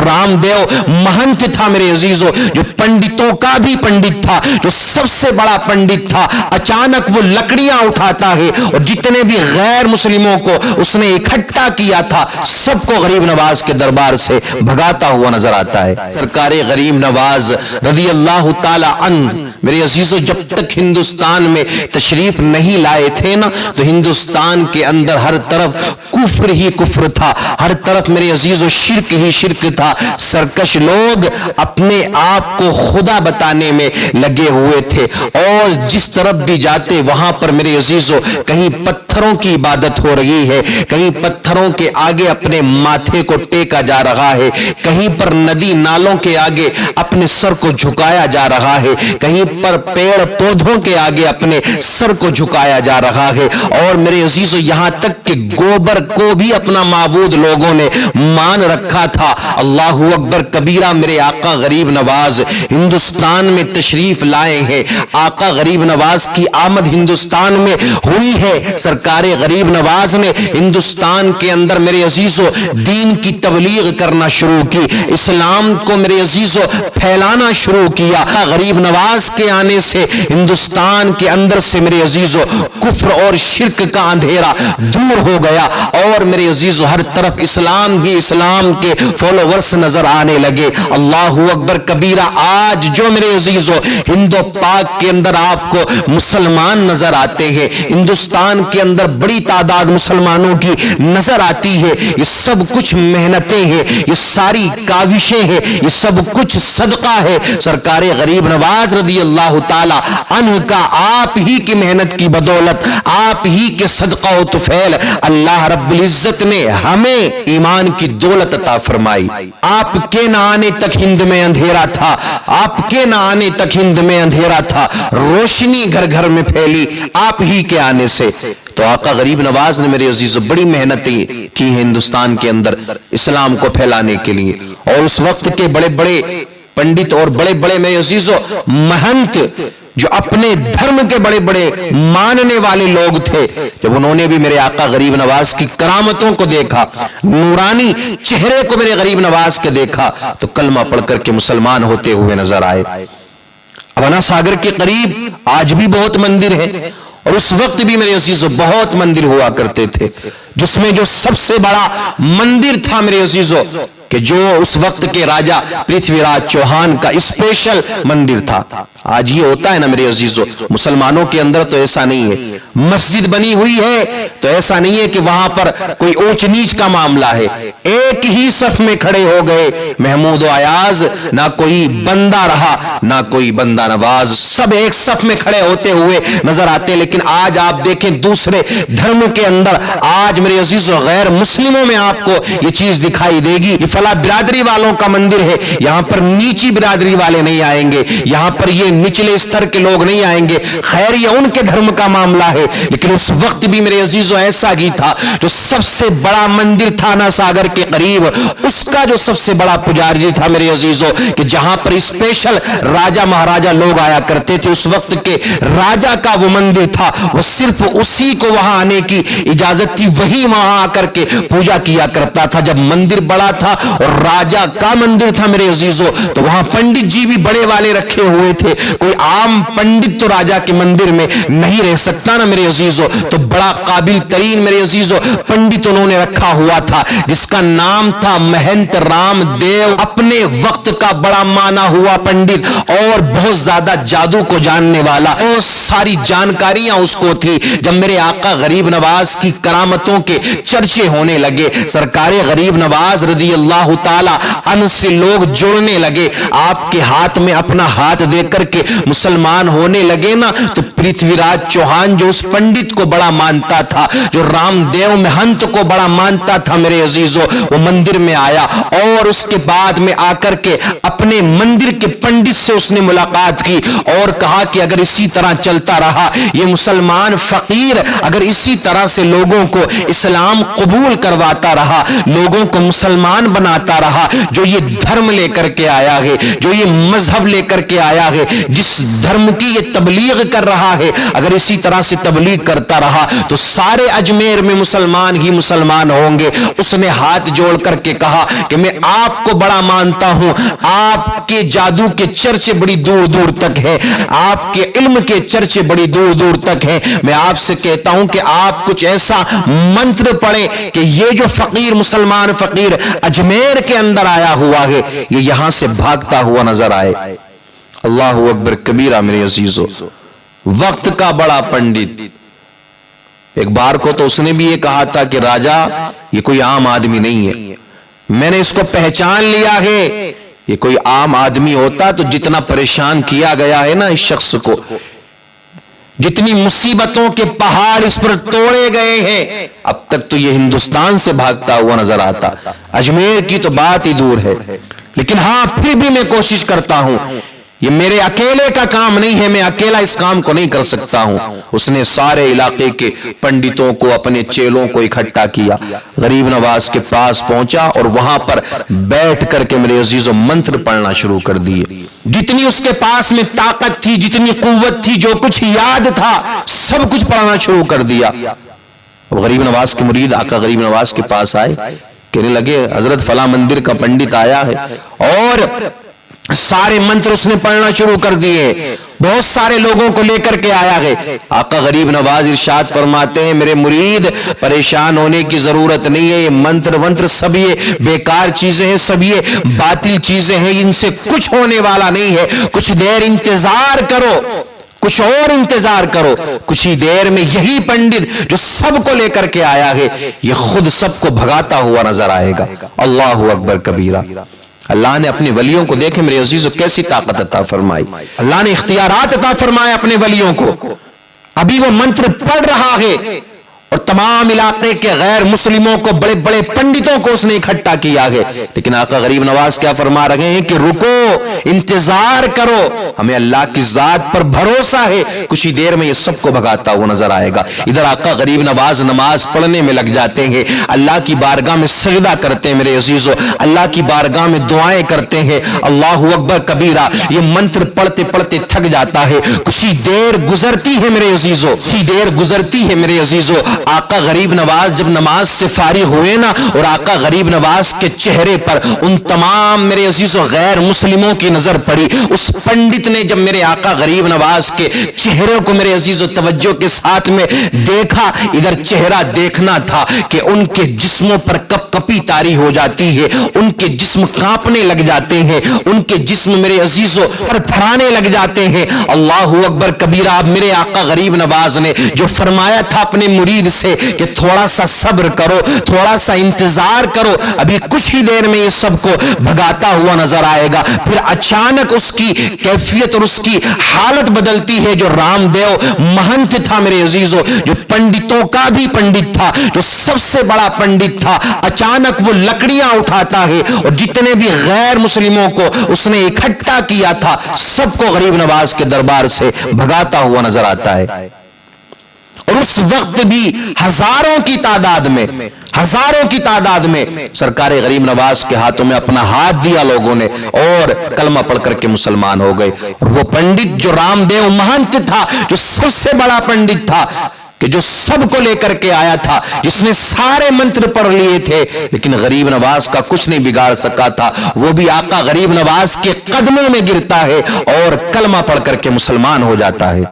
रामदेव महंत था मेरे अजीजों, जो पंडितों का भी पंडित था, जो सबसे बड़ा पंडित था। अचानक वो लकड़ियां उठाता है और जितने भी गैर मुस्लिमों को उसने इकट्ठा किया था सबको गरीब नवाज के दरबार से भगाता हुआ नजर आता है। सरकारे गरीब नवाज रज़ी अल्लाह ताला अन्हु मेरे अजीजों जब तक हिंदुस्तान में तशरीफ नहीं लाए थे ना, तो हिंदुस्तान के अंदर हर तरफ कुफ्र ही कुफ्र था, हर तरफ मेरे अजीजों शिर्क ही शिर्क था। सरकश लोग अपने आप को खुदा बताने में लगे हुए थे और जिस तरफ भी जाते वहां पर मेरे अजीजों कहीं पत्थरों की इबादत हो रही है, कहीं पत्थरों के आगे अपने माथे को टेका जा रहा है, कहीं पर नदी नालों के आगे अपने सर को झुकाया जा रहा है, कहीं पर पेड़ पौधों के आगे अपने सर को झुकाया जा रहा है। और मेरे अजीजों यहां तक कि गोबर को भी अपना माबूद लोगों ने मान रखा था। अल्लाहु अकबर कबीरा। मेरे आका गरीब नवाज हिंदुस्तान में तशरीफ लाए हैं, आका गरीब नवाज की आमद हिंदुस्तान में हुई है। सरकारे गरीब नवाज ने हिंदुस्तान के अंदर मेरे अजीजों दीन की तबलीग करना शुरू की, इस्लाम को मेरे अजीजों फैलाना शुरू किया। गरीब नवाज के आने से हिंदुस्तान के अंदर से मेरे अजीजों कुफ्र और शिर्क का अंधेरा दूर हो गया और मेरे अजीजों हर तरफ इस्लाम ही इस्लाम के फॉलोवर्स नजर आने लगे। अल्लाहु अकबर कबीरा। आज जो मेरे अजीजों हिंदो पाक के अंदर आपको मुसलमान नजर आते हैं, हिंदुस्तान के अंदर बड़ी तादाद मुसलमानों की नजर आती है, ये सब कुछ मेहनतें हैं, ये सारी काविशें हैं, ये सब कुछ सदका है सरकारे गरीब नवाज रज़ी अल्लाह ताला अन्हु का। आप ही की मेहनत की बदौलत, आप ही के सदका व तुफैल अल्लाह रब्बुल इज्जत ने हमें ईमान की दौलत अता फरमाई। आपके न आने तक हिंद में अंधेरा था, आपके न आने तक हिंद में अंधेरा था, रोशनी घर घर में फैली आप ही के आने से। तो आका गरीब नवाज ने मेरे अजीजों बड़ी मेहनतें की हिंदुस्तान के अंदर इस्लाम को फैलाने के लिए। और उस वक्त के बड़े बड़े पंडित और बड़े बड़े मेरे अजीजों महंत जो अपने धर्म के बड़े बड़े मानने वाले लोग थे, जब उन्होंने भी मेरे आका गरीब नवाज की करामतों को देखा, नूरानी चेहरे को मेरे गरीब नवाज के देखा, तो कलमा पढ़ करके मुसलमान होते हुए नजर आए। अबना सागर के करीब आज भी बहुत मंदिर है और उस वक्त भी मेरे अजीजों बहुत मंदिर हुआ करते थे, जिसमें जो सबसे बड़ा मंदिर था मेरे अजीजों कि जो उस वक्त के राजा पृथ्वीराज चौहान का स्पेशल मंदिर था। आज ये होता है ना मेरे अजीजों, मुसलमानों के अंदर तो ऐसा नहीं है, मस्जिद बनी हुई है तो ऐसा नहीं है कि वहां पर कोई ऊंच नीच का मामला है। एक ही सफ में खड़े हो गए महमूद अयाज, ना कोई बंदा रहा ना कोई बंदा नवाज, सब एक सफ में खड़े होते हुए नजर आते। लेकिन आज आप देखें दूसरे धर्म के अंदर, आज मेरे अजीजों गैर मुस्लिमों में आपको ये चीज दिखाई देगी, ये फला बिरादरी वालों का मंदिर है, यहां पर नीची बिरादरी वाले नहीं आएंगे, यहां पर ये निचले स्तर के लोग नहीं आएंगे। खैर ये उनके धर्म का मामला है, लेकिन उस वक्त भी मेरे अजीजों ऐसा ही था। जो सबसे बड़ा मंदिर था ना सागर के करीब, उसका जो सबसे बड़ा पुजारी था मेरे अजीजों, कि जहां पर स्पेशल राजा महाराजा लोग आया करते थे, उस वक्त के राजा का वो मंदिर था, वो सिर्फ उसी को वहां आने की इजाजत थी, वही वहां आकर के पूजा किया करता था। जब मंदिर बड़ा था और राजा का मंदिर था मेरे अजीजों, तो वहां पंडित जी भी बड़े वाले रखे हुए थे। कोई आम पंडित तो राजा के मंदिर में नहीं रह सकता ना मेरे अजीजों, तो बड़ा काबिल तरीन मेरे अजीजों पंडित उन्होंने रखा हुआ था, जिसका नाम था महंत रामदेव, अपने वक्त का बड़ा माना हुआ पंडित और बहुत ज्यादा जादू को जानने वाला, और सारी जानकारियां उसको थी। जब मेरे आका गरीब नवाज की करामतों के चर्चे होने लगे, सरकारे गरीब नवाज रज़ी अल्लाह ताला अन्हु से लोग जुड़ने लगे, आपके हाथ में अपना हाथ दे करके मुसलमान होने लगे ना, तो पृथ्वीराज चौहान जो उस पंडित को बड़ा मानता था, जो रामदेव महंत को बड़ा मानता था मेरे अजीजों, वो मंदिर में आया और उसके बाद में आकर के अपने मंदिर के पंडित से उसने मुलाकात की और कहा कि अगर इसी तरह चलता रहा, ये मुसलमान फकीर अगर इसी तरह से लोगों को اسلام قبول کرواتا رہا، لوگوں کو مسلمان بناتا رہا، جو یہ دھرم لے کر کے آیا ہے، جو یہ مذہب لے کر کے آیا ہے، جس دھرم کی یہ تبلیغ کر رہا ہے، اگر اسی طرح سے تبلیغ کرتا رہا تو سارے اجمیر میں مسلمان ہی مسلمان ہوں گے۔ اس نے ہاتھ جوڑ کر کے کہا کہ میں آپ کو بڑا مانتا ہوں، آپ کے جادو کے چرچے بڑی دور دور تک ہیں، آپ کے علم کے چرچے بڑی دور دور تک ہیں، میں آپ سے کہتا ہوں کہ آپ کچھ ایسا منتر پڑھیں کہ یہ جو فقیر مسلمان فقیر اجمیر کے اندر آیا ہوا ہے یہ یہاں سے بھاگتا ہوا نظر آئے۔ اللہ اکبر کبیرہ میرے عزیزو، وقت کا بڑا پنڈت، ایک بار کو تو اس نے بھی یہ کہا تھا کہ راجا یہ کوئی عام آدمی نہیں ہے، میں نے اس کو پہچان لیا ہے، یہ کوئی عام آدمی ہوتا تو جتنا پریشان کیا گیا ہے نا اس شخص کو، جتنی مصیبتوں کے پہاڑ اس پر توڑے گئے ہیں، اب تک تو یہ ہندوستان سے بھاگتا ہوا نظر آتا، اجمیر کی تو بات ہی دور ہے۔ لیکن ہاں پھر بھی میں کوشش کرتا ہوں، یہ میرے اکیلے کا کام نہیں ہے، میں اکیلا اس کام کو نہیں کر سکتا ہوں۔ اس نے سارے علاقے کے پنڈتوں کو، اپنے چیلوں کو اکٹھا کیا، غریب نواز کے پاس پہنچا اور وہاں پر بیٹھ کر کے میرے عزیزو منتر پڑھنا شروع کر دیے۔ جتنی اس کے پاس میں طاقت تھی، جتنی قوت تھی، جو کچھ یاد تھا، سب کچھ پڑھنا شروع کر دیا۔ اب غریب نواز کے مرید آقا غریب نواز کے پاس آئے، کہنے لگے حضرت فلاں مندر کا پنڈت آیا ہے، اور سارے منتر اس نے پڑھنا شروع کر دیے، بہت سارے لوگوں کو لے کر کے آیا ہے۔ آقا غریب نواز ارشاد فرماتے ہیں میرے مرید پریشان ہونے کی ضرورت نہیں ہے، یہ منتر ونتر سب یہ بیکار چیزیں ہیں، سب یہ باطل چیزیں ہیں، ان سے کچھ ہونے والا نہیں ہے، کچھ دیر انتظار کرو، کچھ اور انتظار کرو، کچھ ہی دیر میں یہی پنڈت جو سب کو لے کر کے آیا ہے یہ خود سب کو بھگاتا ہوا نظر آئے گا۔ اللہ اکبر کبیرہ۔ اللہ نے اپنے ولیوں کو دیکھیں میرے عزیزو کیسی طاقت عطا فرمائی، اللہ نے اختیارات عطا فرمائے اپنے ولیوں کو۔ ابھی وہ منتر پڑھ رہا ہے اور تمام علاقے کے غیر مسلموں کو، بڑے بڑے پنڈتوں کو اس نے اکٹھا کیا ہے، لیکن آقا غریب نواز کیا فرما رہے ہیں کہ رکو، انتظار کرو، ہمیں اللہ کی ذات پر بھروسہ ہے، کچھ ہی دیر میں یہ سب کو بھگاتا ہوا نظر آئے گا۔ ادھر آقا غریب نواز نماز پڑھنے میں لگ جاتے ہیں، اللہ کی بارگاہ میں سجدہ کرتے ہیں میرے عزیزو، اللہ کی بارگاہ میں دعائیں کرتے ہیں، اللہ اکبر کبیرہ۔ یہ منتر پڑھتے پڑھتے تھک جاتا ہے، کچھ ہی دیر گزرتی ہے میرے عزیزو، کچھ ہی دیر گزرتی ہے میرے عزیزو۔ آقا غریب نواز جب نماز سے فارغ ہوئے نا، اور آقا غریب نواز کے چہرے پر ان تمام میرے عزیزو غیر مسلموں کی نظر پڑی، اس پنڈت نے جب میرے آقا غریب نواز کے چہرے کو میرے عزیزو توجہ کے ساتھ میں دیکھا، ادھر چہرہ دیکھنا تھا کہ ان کے جسموں پر کپ کپی طاری ہو جاتی ہے، ان کے جسم کانپنے لگ جاتے ہیں، ان کے جسم میرے عزیزو پر تھرانے لگ جاتے ہیں۔ اللہ اکبر کبیرہ۔ اب میرے آقا غریب نواز نے جو فرمایا تھا اپنے مرید سے کہ تھوڑا سا صبر کرو، تھوڑا سا انتظار کرو، ابھی کچھ ہی دیر میں یہ سب کو بھگاتا ہوا نظر آئے گا، پھر اچانک اس کی کیفیت اور اس کی حالت بدلتی ہے۔ جو رام دیو مہنت تھا میرے عزیزو، جو پنڈتوں کا بھی پنڈت تھا، جو سب سے بڑا پنڈت تھا، اچانک وہ لکڑیاں اٹھاتا ہے اور جتنے بھی غیر مسلموں کو اس نے اکٹھا کیا تھا سب کو غریب نواز کے دربار سے بھگاتا ہوا نظر آتا ہے۔ اور اس وقت بھی ہزاروں کی تعداد میں سرکار غریب نواز کے ہاتھوں میں اپنا ہاتھ دیا لوگوں نے، اور کلمہ پڑھ کر کے مسلمان ہو گئے۔ اور وہ پنڈت جو رام دیو مہنت تھا، جو سب سے بڑا پنڈت تھا، کہ جو سب کو لے کر کے آیا تھا، جس نے سارے منتر پڑھ لیے تھے، لیکن غریب نواز کا کچھ نہیں بگاڑ سکا تھا، وہ بھی آقا غریب نواز کے قدموں میں گرتا ہے اور کلمہ پڑھ کر کے مسلمان ہو جاتا ہے۔